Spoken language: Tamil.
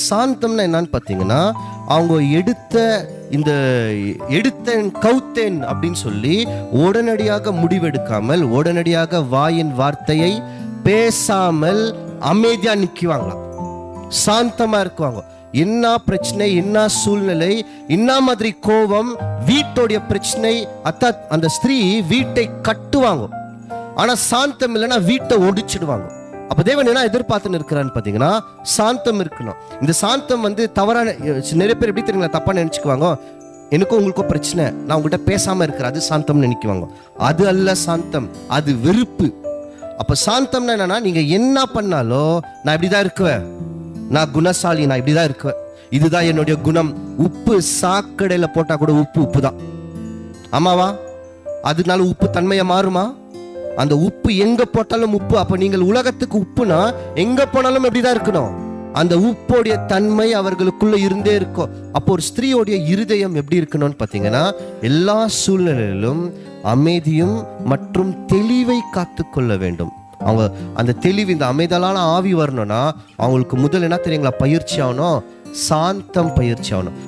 சாந்தம்னா என்னன்னு பார்த்தீங்கன்னா, அவங்க எடுத்தேன் கவுத்தேன் அப்படின்னு சொல்லி உடனடியாக முடிவெடுக்காமல், உடனடியாக வாயின் வார்த்தையை பேசாமல் அமைதியா நிக்குவாங்களாம், சாந்தமா இருக்குவாங்க. என்ன பிரச்சனை, என்ன சூழ்நிலை, என்ன மாதிரி கோபம், வீட்டோடைய பிரச்சனை, அந்த ஸ்திரீ வீட்டை கட்டுவாங்க. ஆனா சாந்தம் இல்லைன்னா வீட்டை ஒடிச்சிடுவாங்க. அப்ப தேவன் என்ன எதிர்பார்த்துன்னு இருக்கிறான்னு பாத்தீங்கன்னா, சாந்தம் இருக்கணும். இந்த சாந்தம் தவறான, நிறைய பேர் எப்படி தெரியுங்களா தப்பா நினைச்சுக்குவாங்க, எனக்கும் உங்களுக்கும் பிரச்சனை, நான் உங்ககிட்ட பேசாம இருக்கிறேன், அது சாந்தம் நினைக்குவாங்க. அது அல்ல சாந்தம், அது வெறுப்பு. அப்ப சாந்தம்னா என்னன்னா, நீங்க என்ன பண்ணாலும் நான் இப்படிதான் இருக்குவேன், நான் குணசாலி, நான் இப்படிதான் இருக்குவேன், இதுதான் என்னுடைய குணம். உப்பு சாக்கடையில போட்டா கூட உப்பு தான், ஆமாவா? அதனால உப்பு தன்மையா மாறுமா? அந்த உப்பு எங்க போட்டாலும் உப்பு. அப்ப நீங்கள் உலகத்துக்கு உப்புனா எங்க போனாலும் எப்படிதான் இருக்கணும், அந்த உப்போடைய தன்மை அவர்களுக்குள்ள இருந்தே இருக்கும். அப்போ ஒரு ஸ்திரீயோடைய இருதயம் எப்படி இருக்கணும்னு பாத்தீங்கன்னா, எல்லா சூழ்நிலையிலும் அமைதியும் மற்றும் தெளிவை காத்து கொள்ள வேண்டும். அவங்க அந்த தெளிவு, இந்த அமைதலான ஆவி வரணும்னா அவங்களுக்கு முதல் என்ன தெரியுங்களா பயிற்சி ஆகணும், சாந்தம் பயிற்சி ஆகணும்.